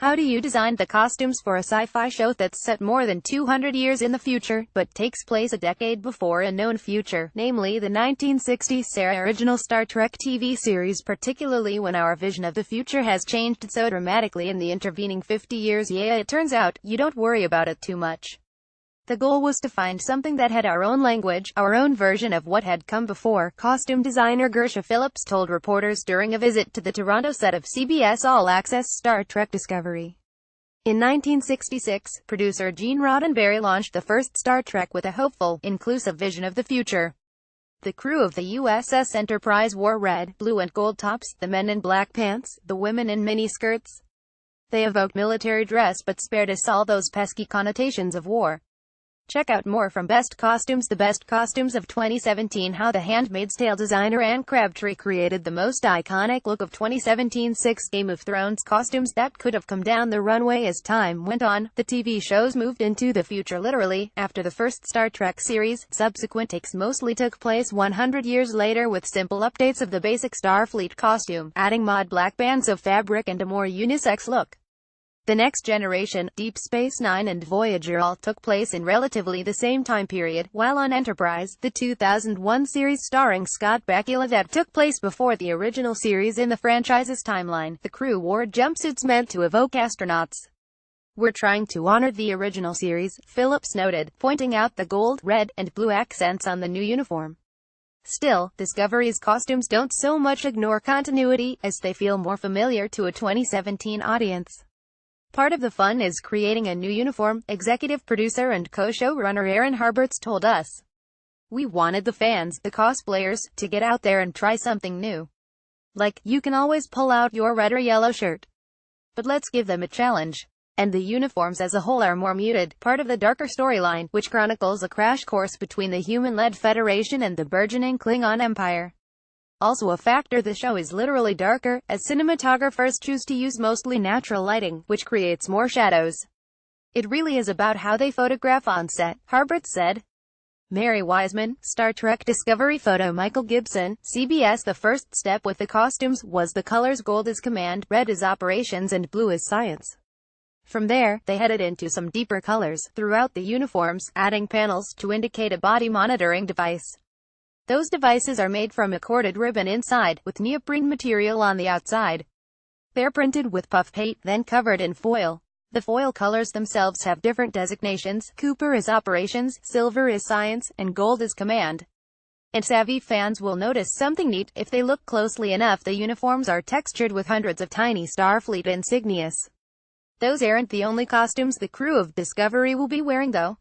How do you design the costumes for a sci-fi show that's set more than 200 years in the future, but takes place a decade before a known future, namely the 1960s original Star Trek TV series, particularly when our vision of the future has changed so dramatically in the intervening 50 years? Yeah, it turns out, you don't worry about it too much. The goal was to find something that had our own language, our own version of what had come before, costume designer Gersha Phillips told reporters during a visit to the Toronto set of CBS All-Access Star Trek Discovery. In 1966, producer Gene Roddenberry launched the first Star Trek with a hopeful, inclusive vision of the future. The crew of the USS Enterprise wore red, blue and gold tops, the men in black pants, the women in miniskirts. They evoked military dress but spared us all those pesky connotations of war. Check out more from Best Costumes, the Best Costumes of 2017, how The Handmaid's Tale designer Anne Crabtree created the most iconic look of 2017. 6 Game of Thrones costumes that could have come down the runway. As time went on, the TV shows moved into the future literally. After the first Star Trek series, subsequent takes mostly took place 100 years later with simple updates of the basic Starfleet costume, adding mod black bands of fabric and a more unisex look. The Next Generation, Deep Space Nine and Voyager all took place in relatively the same time period, while on Enterprise, the 2001 series starring Scott Bakula that took place before the original series in the franchise's timeline, the crew wore jumpsuits meant to evoke astronauts. "We're trying to honor the original series," Phillips noted, pointing out the gold, red, and blue accents on the new uniform. Still, Discovery's costumes don't so much ignore continuity, as they feel more familiar to a 2017 audience. "Part of the fun is creating a new uniform," executive producer and co-showrunner Aaron Harberts told us. "We wanted the fans, the cosplayers, to get out there and try something new. Like, you can always pull out your red or yellow shirt. But let's give them a challenge. And the uniforms as a whole are more muted, part of the darker storyline, which chronicles a crash course between the human-led Federation and the burgeoning Klingon Empire. Also a factor, the show is literally darker, as cinematographers choose to use mostly natural lighting, which creates more shadows. It really is about how they photograph on set," Harbert said. Mary Wiseman, Star Trek Discovery photo. Michael Gibson, CBS. The first step with the costumes was the colors gold is command, red is operations and blue is science. From there, they headed into some deeper colors throughout the uniforms, adding panels to indicate a body monitoring device. Those devices are made from a corded ribbon inside, with neoprene material on the outside. They're printed with puff paint, then covered in foil. The foil colors themselves have different designations. Copper is operations, silver is science, and gold is command. And savvy fans will notice something neat. If they look closely enough, the uniforms are textured with hundreds of tiny Starfleet insignias. Those aren't the only costumes the crew of Discovery will be wearing, though.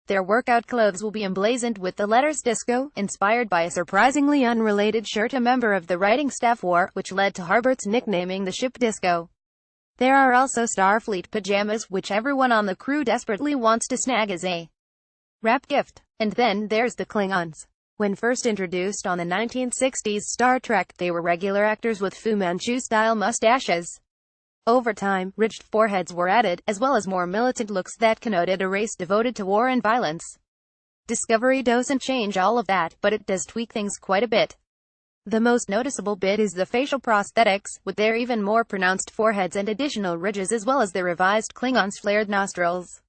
Their workout clothes will be emblazoned with the letters Disco, inspired by a surprisingly unrelated shirt a member of the writing staff wore, which led to Harbert's nicknaming the ship Disco. There are also Starfleet pajamas, which everyone on the crew desperately wants to snag as a wrap gift. And then there's the Klingons. When first introduced on the 1960s Star Trek, they were regular actors with Fu Manchu-style mustaches. Over time, ridged foreheads were added, as well as more militant looks that connoted a race devoted to war and violence. Discovery doesn't change all of that, but it does tweak things quite a bit. The most noticeable bit is the facial prosthetics, with their even more pronounced foreheads and additional ridges, as well as the revised Klingons' flared nostrils.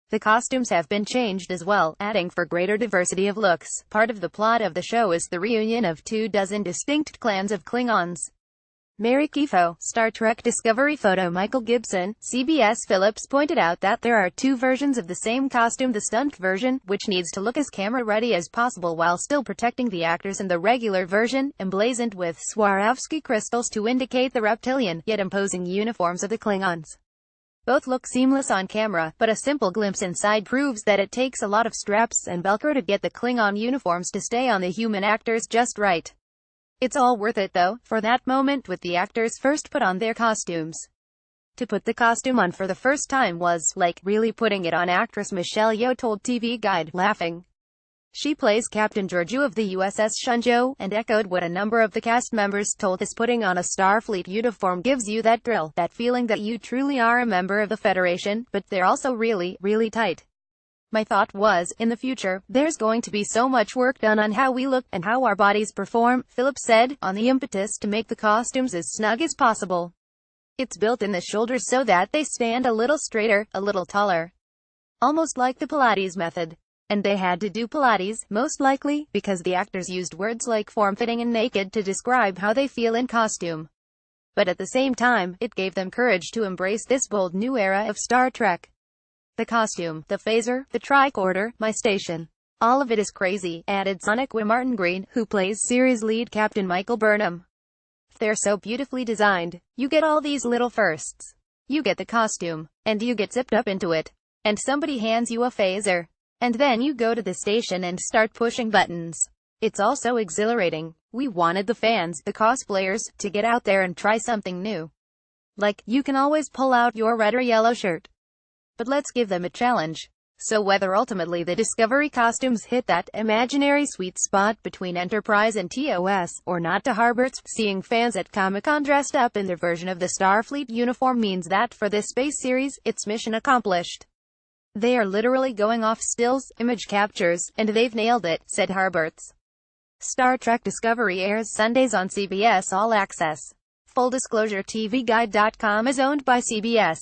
The costumes have been changed as well, adding for greater diversity of looks. Part of the plot of the show is the reunion of 24 distinct clans of Klingons. Mary Kifo, Star Trek Discovery photo. Michael Gibson, CBS. Phillips pointed out that there are two versions of the same costume: the stunt version, which needs to look as camera-ready as possible while still protecting the actors, and the regular version, emblazoned with Swarovski crystals to indicate the reptilian, yet imposing uniforms of the Klingons. Both look seamless on camera, but a simple glimpse inside proves that it takes a lot of straps and Velcro to get the Klingon uniforms to stay on the human actors just right. It's all worth it though, for that moment with the actors first put on their costumes. To put the costume on for the first time was, like, really putting it on, actress Michelle Yeoh told TV Guide, laughing. She plays Captain Georgiou of the USS Shunzhou, and echoed what a number of the cast members told us: putting on a Starfleet uniform gives you that thrill, that feeling that you truly are a member of the Federation, but they're also really, really tight. My thought was, in the future, there's going to be so much work done on how we look, and how our bodies perform, Phillips said, on the impetus to make the costumes as snug as possible. It's built in the shoulders so that they stand a little straighter, a little taller. Almost like the Pilates method. And they had to do Pilates, most likely, because the actors used words like form-fitting and naked to describe how they feel in costume. But at the same time, it gave them courage to embrace this bold new era of Star Trek. The costume, the phaser, the tricorder, my station. All of it is crazy, added Sonequa Martin Green, who plays series lead Captain Michael Burnham. They're so beautifully designed. You get all these little firsts. You get the costume, and you get zipped up into it. And somebody hands you a phaser. And then you go to the station and start pushing buttons. It's all so exhilarating. We wanted the fans, the cosplayers, to get out there and try something new. Like, you can always pull out your red or yellow shirt. But let's give them a challenge. So whether ultimately the Discovery costumes hit that imaginary sweet spot between Enterprise and TOS, or not to Harbert's, seeing fans at Comic-Con dressed up in their version of the Starfleet uniform means that for this space series, it's mission accomplished. They are literally going off stills, image captures, and they've nailed it, said Harberts. Star Trek Discovery airs Sundays on CBS All Access. Full disclosure, TVGuide.com is owned by CBS.